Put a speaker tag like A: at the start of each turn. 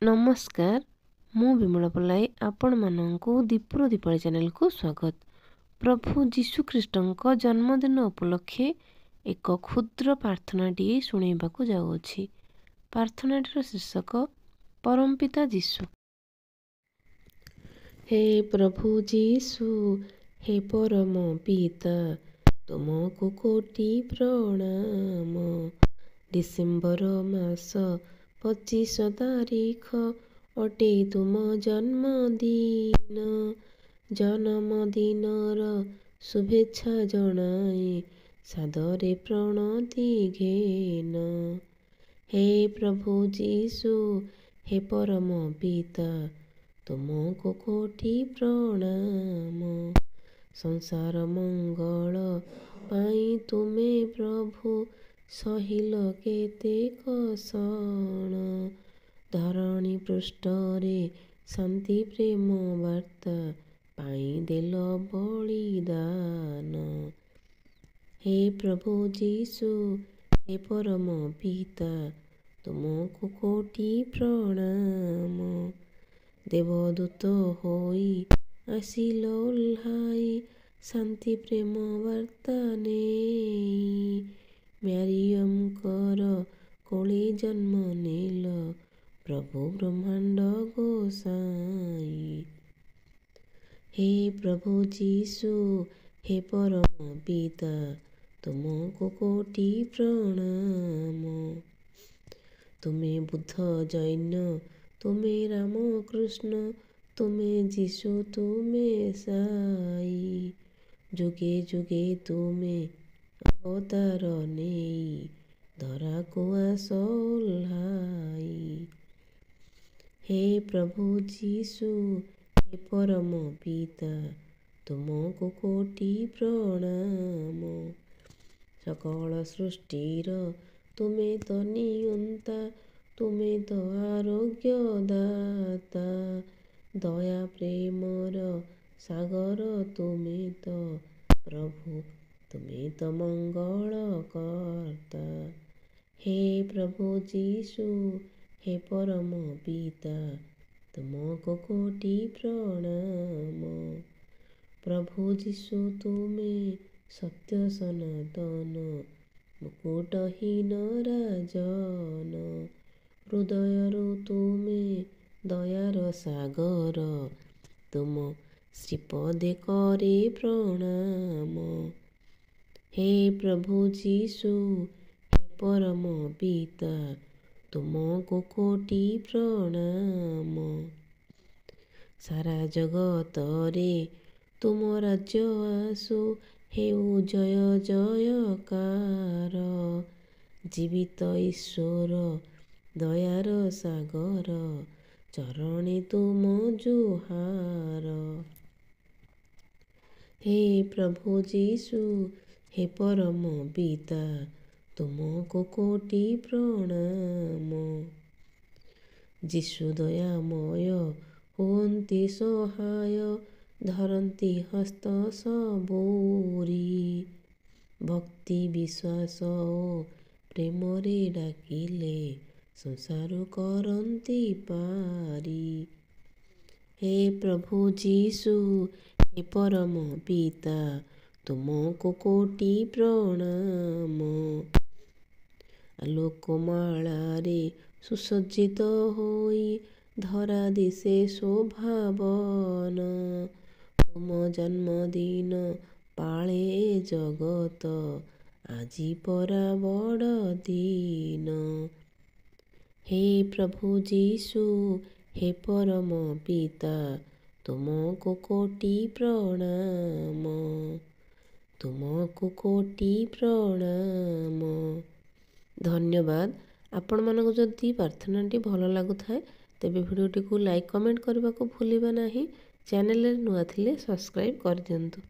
A: नमस्कार मु विमला पल्लाई आपण मानू दीपुर दीपावली चैनल को स्वागत। प्रभु जीशु ख्रीष्ट जन्मदिन उपलक्षे एक क्षुद्र प्रार्थनाटी शुणा जाऊँगी। प्रार्थनाटीर शीर्षक परमपिता जीशु। हे प्रभु जीशु हे परम पिता तुमको कोटि प्रणाम। डिसेम्बर मास 25 तारिख अटे तुम जन्मदिन। जन्मदिनर शुभेच्छा जनाए सादरे प्रणति घेन। हे प्रभु जीशु हे परम पिता तुमको कोटि प्रणाम। संसार मंगल पाई तुमे प्रभु सहिल केते कषण। धरणी पृष्ठरे शांति प्रेम वार्ता पाई देल बलिदान। हे प्रभु जीशु हे परम पिता तुमको कोटि प्रणाम। देवदूत होई आसिल ओह्लाई शांति प्रेम वार्ता नेई। म्यारियमकर कोले जन्म नेल प्रभु ब्रह्मांड गोसाई। हे प्रभु जीशु हे परम पिता तुमको कोटि प्रणाम। तुमे बुद्ध जैन तुमे राम कृष्ण तुमे जीशु तुमे साई। जुगे जुगे तुमे अवतार नेई धरा को आस ओह्लाई। हे प्रभु जीशु हे परम पिता तुमको कोटि प्रणाम। सकल सृष्टिर तुमे तो नियंता तुमे तो आरोग्य दाता। दया प्रेमर सागर तुमे तो प्रभु तुमे तो मंगल कर्ता। हे प्रभु जीशु हे परम पिता तुमको कोटि प्रणाम। प्रभु जीशु तुमे सत्य सनातन मुकुटहीन राजन। हृदयरु तुमे दयार सागर तुम श्रीपदे करे प्रणाम। हे प्रभु जीशु हे परम पिता तुमको कोटि प्रणाम। सारा जगतरे तुम राज्य आसु हेउ जय जयकार। जीवित ईश्वर दयार सागर चरणे तुम जुहार। हे प्रभु जीशु हे परम पिता तुमको कोटि प्रणाम। जीशु दयामय हुअन्ति सहाय धरन्ति हस्त सबुरी। भक्ति विश्वास ओ प्रेमरे डाकिले संसार करन्ति पारी। हे प्रभु जीशु हे परम पिता तुमको कोटि प्रणाम। आलोकमालारे सुसज्जित होई धरा दिशे शोभावन। तुम जन्मदिन पाळे जगत आजी परा बड़ दिन। हे प्रभु जीशु हे परम पिता तुमको कोटि प्रणाम। तुमको कोटि प्रणाम। धन्यवाद। आपण मानक जदि प्रार्थनाटी भल लगुଥାଏ तेबे भिडियोटी को लाइक कमेंट करने को भूलिबा नहीं। चैनल नुआ थिले सब्सक्राइब कर दियंतु।